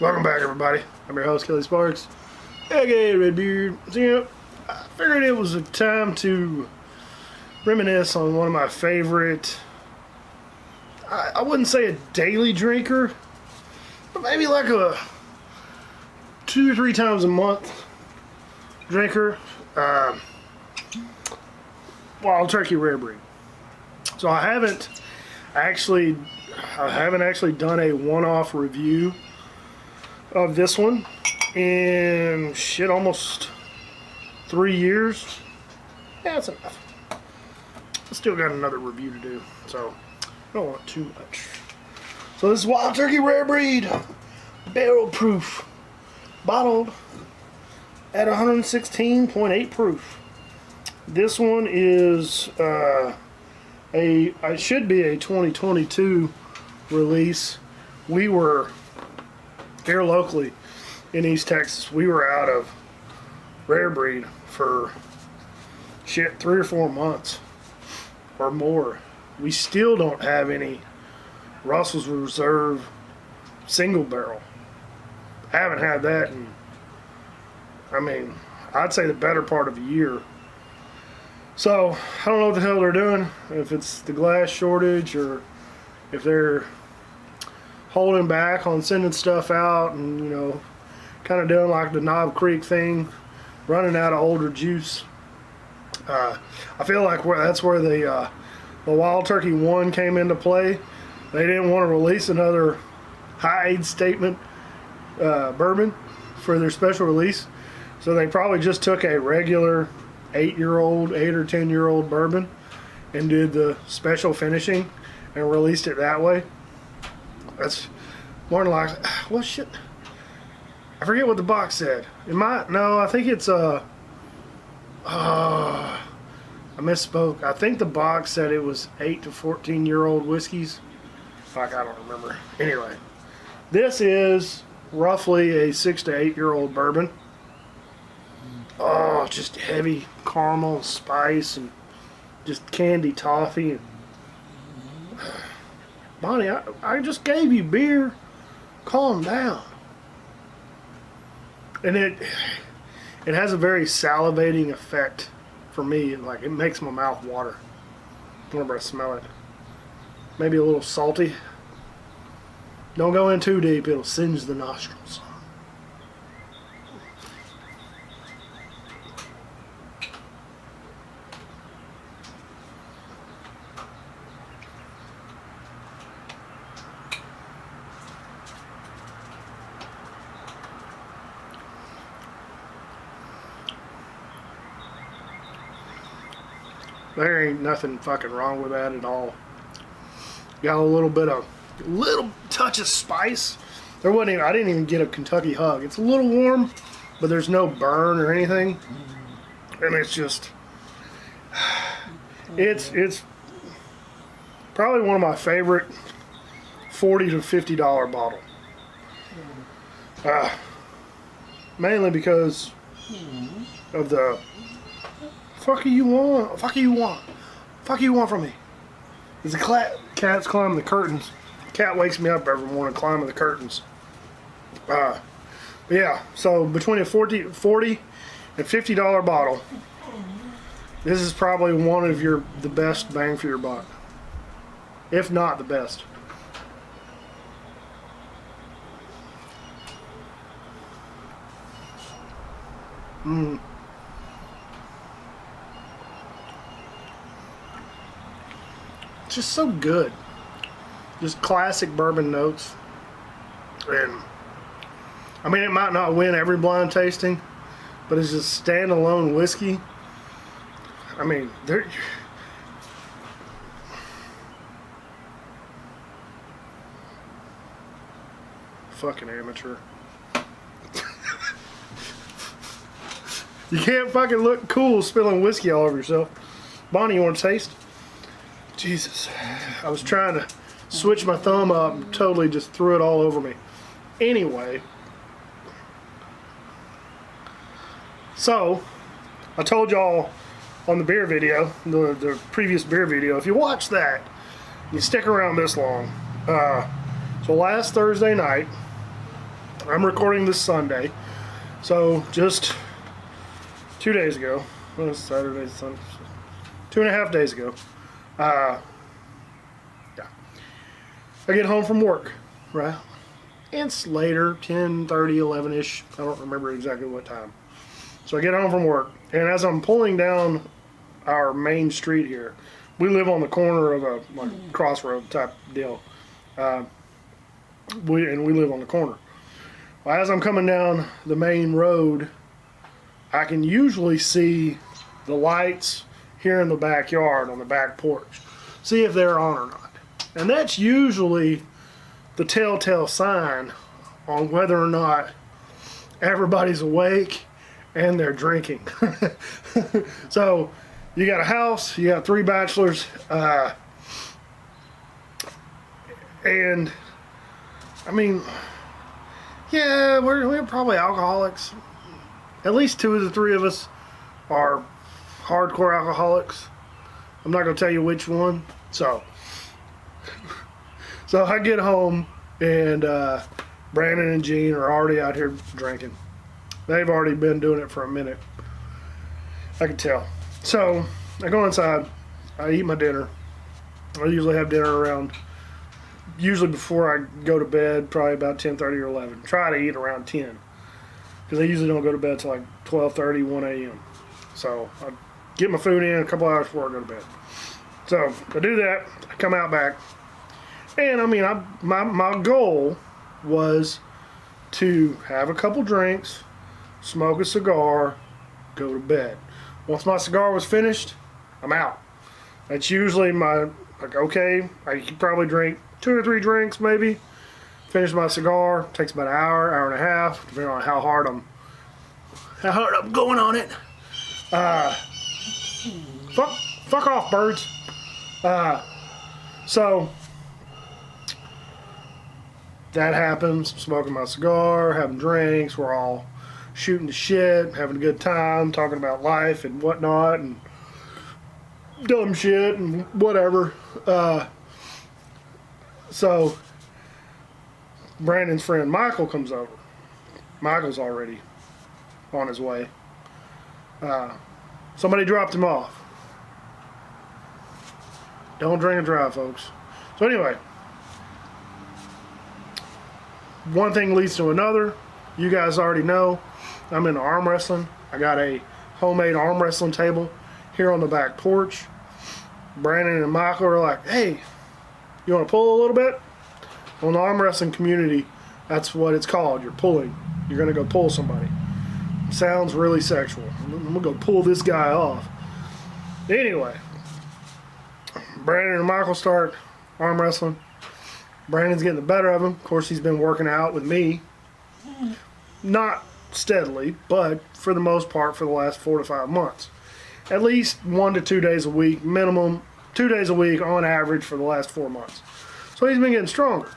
Welcome back, everybody. I'm your host, Kelly Sparks, aka Redbeard. So, I figured it was a time to reminisce on one of my favorite, I wouldn't say a daily drinker, but maybe like a 2 or 3 times a month drinker, Wild Turkey Rare Breed. So I haven't actually done a one-off review of this one in almost 3 years. Yeah, that's enough. I still got another review to do, so I don't want too much. So this is Wild Turkey Rare Breed, barrel proof, bottled at 116.8 proof. This one is it should be a 2022 release. We were here locally in East Texas. We were out of Rare Breed for 3 or 4 months or more. We still don't have any Russell's Reserve single barrel. I haven't had that in, I'd say the better part of a year. So I don't know what the hell they're doing, if it's the glass shortage or if they're holding back on sending stuff out and, kind of doing like the Knob Creek thing, running out of older juice. I feel like that's where the Wild Turkey 1 came into play. They didn't want to release another high age statement bourbon for their special release, so they probably just took a regular 8 or 10 year old bourbon and did the special finishing and released it that way. That's more than like, well, shit. I forget what the box said. I think it's I misspoke. I think the box said it was 8 to 14 year old whiskeys. Fuck, I don't remember. Anyway, this is roughly a 6 to 8 year old bourbon. Oh, just heavy caramel spice and just candy toffee. And Bonnie, I just gave you beer. Calm down. And it has a very salivating effect for me. Like, it makes my mouth water whenever I smell it. Maybe a little salty. Don't go in too deep, it'll singe the nostrils. There ain't nothing fucking wrong with that at all. Got a little touch of spice. I didn't even get a Kentucky hug. It's a little warm, but there's no burn or anything. And it's just, it's probably one of my favorite $40 to $50 bottle. Mainly because of the fuck you want from me? There's a cat's climbing the curtains. Cat wakes me up every morning climbing the curtains. But yeah, so between a $40 and $50 bottle, this is probably one of the best bang for your buck, if not the best. Just so good. Just classic bourbon notes. And it might not win every blind tasting, but it's just standalone whiskey. They're fucking amateur. You can't fucking look cool spilling whiskey all over yourself. Bonnie, you want to taste? Jesus, I was trying to switch my thumb up and totally just threw it all over me. Anyway, so I told y'all on the beer video, the previous beer video, if you watch that, you stick around this long. So last Thursday night, I'm recording this Sunday, so just 2 days ago, well, it's Saturday, Sunday, 2.5 days ago, yeah, I get home from work, right? It's later, 10:30, 11-ish. I don't remember exactly what time. So I get home from work, and as I'm pulling down our main street here, we live on the corner of a crossroad type deal. We live on the corner. Well, as I'm coming down the main road, I can usually see the lights here in the backyard on the back porch. See if they're on or not. And that's usually the telltale sign on whether or not everybody's awake and they're drinking. So you got a house, you got 3 bachelors, and I mean, yeah, we're probably alcoholics. At least 2 of the 3 of us are hardcore alcoholics. I'm not gonna tell you which one. So I get home, and Brandon and Jean are already out here drinking. They've already been doing it for a minute. I can tell. So I go inside, I eat my dinner. I usually have dinner around, usually before I go to bed, probably about 10:30 or 11. Try to eat around 10, because I usually don't go to bed till like 12:30, 1 a.m. So I get my food in a couple hours before I go to bed. So I do that, I come out back, and I mean, my goal was to have a couple drinks, smoke a cigar, go to bed. Once my cigar was finished, I'm out. That's usually my, like, okay, I could probably drink 2 or 3 drinks maybe. Finish my cigar, takes about an hour, hour and a half, depending on how hard I'm going on it. Fuck off, birds. So that happens. Smoking my cigar, having drinks. We're all shooting the shit, having a good time, talking about life and whatnot, and dumb shit and whatever. So Brandon's friend Michael comes over. Michael's already on his way. Somebody dropped him off. Don't drink and drive, folks. So anyway, one thing leads to another. You guys already know I'm into arm wrestling. I got a homemade arm wrestling table here on the back porch. Brandon and Michael are like, hey, you want to pull a little bit? On the arm wrestling community, that's what it's called. You're pulling. You're going to go pull somebody. Sounds really sexual. I'm going to go pull this guy off. Anyway, Brandon and Michael start arm wrestling. Brandon's getting the better of him. Of course, he's been working out with me. Not steadily, but for the most part for the last 4 to 5 months. At least 1 to 2 days a week, minimum 2 days a week on average for the last 4 months. So he's been getting stronger.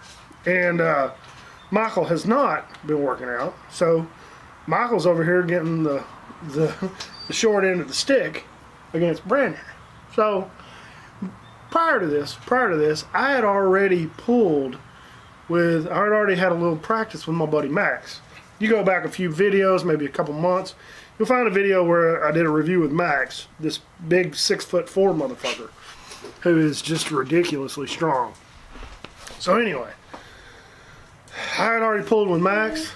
And Michael has not been working out. So Michael's over here getting the short end of the stick against Brandon. So prior to this, I had already had a little practice with my buddy Max. You go back a few videos, maybe a couple months, you'll find a video where I did a review with Max, this big 6'4" motherfucker, who is just ridiculously strong. So anyway, I had already pulled with Max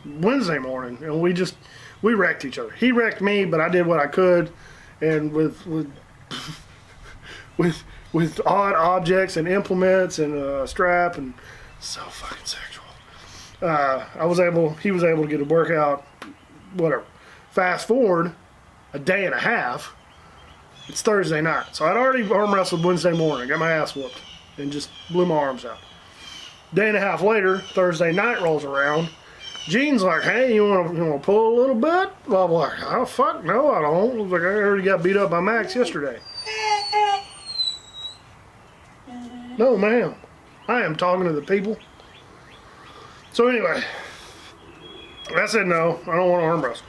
Wednesday morning, and we wrecked each other. He wrecked me, but I did what I could, and with odd objects and implements and a strap, and so fucking sexual. He was able to get a workout, whatever. Fast forward a day and a half, it's Thursday night. So I'd already arm wrestled Wednesday morning, got my ass whooped, and just blew my arms out. Day and a half later, Thursday night rolls around. Gene's like, hey, you want to pull a little bit? Blah, blah. Oh, fuck, no, I don't. I was like, I already got beat up by Max yesterday. No, ma'am. I am talking to the people. So anyway, I said no, I don't want to arm wrestle.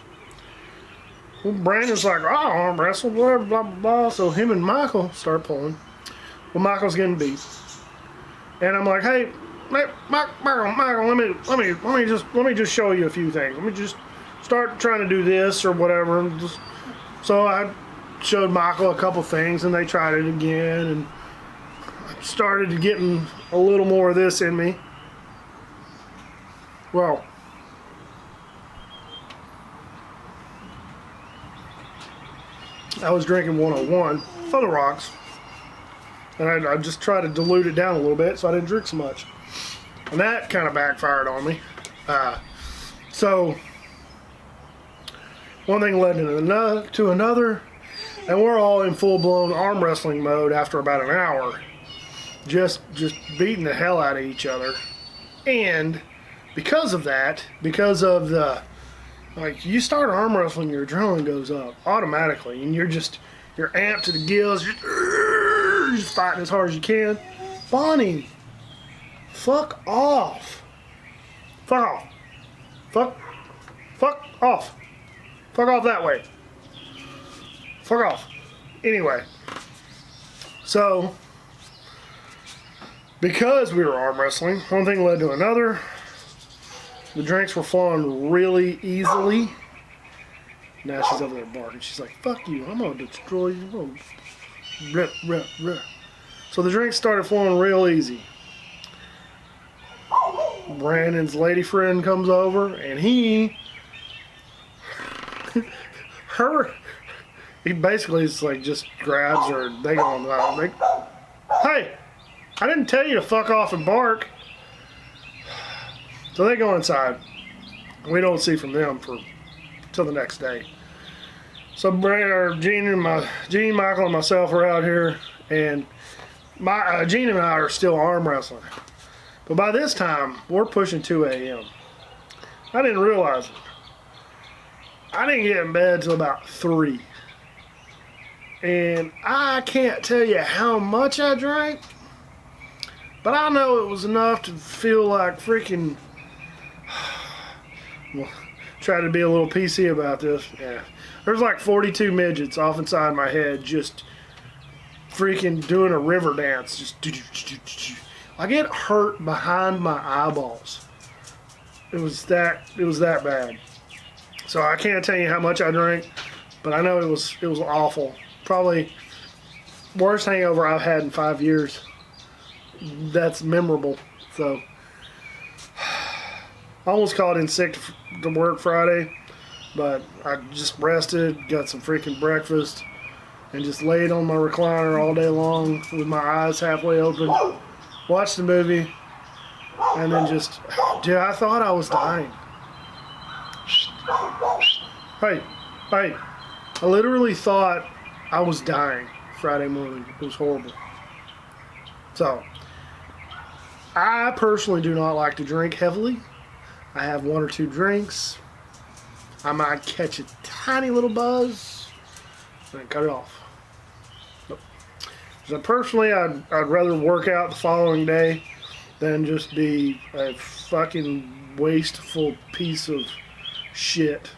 Well, Brandon's like, I'll arm wrestle, blah, blah, blah, blah. So him and Michael start pulling. Well, Michael's getting beat. And I'm like, hey, Michael, let me just show you a few things. Let me just start trying to do this or whatever. And so I showed Michael a couple things, and they tried it again, and I started getting a little more of this in me. Well, I was drinking 101 for the rocks, and I just tried to dilute it down a little bit so I didn't drink so much, and that kind of backfired on me. So one thing led to another, and we're all in full-blown arm wrestling mode after about an hour, just beating the hell out of each other. And because of that, because of the, like, you start arm wrestling, your adrenaline goes up automatically, and you're amped to the gills, you're just fighting as hard as you can. Bonnie, fuck off. Fuck off. Fuck off. Fuck off that way. Fuck off. Anyway, so because we were arm wrestling, one thing led to another. The drinks were flowing really easily. Now she's over there barking. She's like, fuck you, I'm gonna destroy you. Rip. So the drinks started flowing real easy. Brandon's lady friend comes over, and he basically is like, just grabs her. They go on like, hey, I didn't tell you to fuck off and bark. So they go inside. We don't see from them till the next day. So Gene, Michael, and myself are out here, and Gene and I are still arm wrestling. But by this time, we're pushing 2 a.m. I didn't realize it. I didn't get in bed till about 3. And I can't tell you how much I drank, but I know it was enough to feel like freaking... Well, try to be a little PC about this. Yeah. There's like 42 midgets off inside my head just freaking doing a river dance. Just... Like, it hurt behind my eyeballs. It was that bad. So I can't tell you how much I drank, but I know it was awful. Probably worst hangover I've had in 5 years. That's memorable. So I almost called in sick to work Friday, but I just rested, got some freaking breakfast, and just laid on my recliner all day long with my eyes halfway open. Watched the movie, and then just, dude, I thought I was dying. Hey, I literally thought I was dying Friday morning. It was horrible. So, I personally do not like to drink heavily. I have 1 or 2 drinks. I might catch a tiny little buzz, and then cut it off. So personally, I'd rather work out the following day than just be a fucking wasteful piece of shit.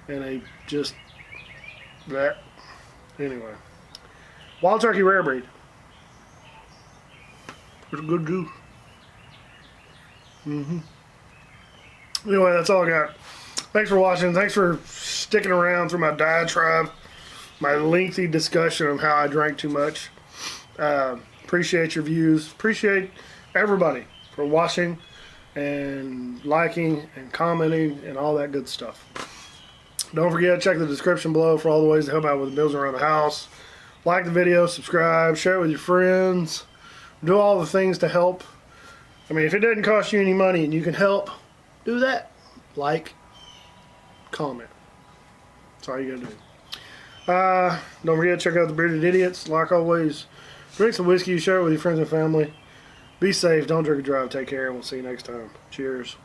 And that. Anyway. Wild Turkey Rare Breed. It's a good goose. Anyway, that's all I got. Thanks for watching. Thanks for sticking around through my diatribe. My lengthy discussion of how I drank too much. Appreciate your views. Appreciate everybody for watching and liking and commenting and all that good stuff. Don't forget, check the description below for all the ways to help out with the bills around the house. Like the video, subscribe, share it with your friends. Do all the things to help. I mean, if it doesn't cost you any money and you can help, do that. Like, comment. That's all you gotta do. Don't forget to check out the Bearded Idiots. Like always, drink some whiskey, share it with your friends and family. Be safe, don't drink and drive, take care, and we'll see you next time. Cheers.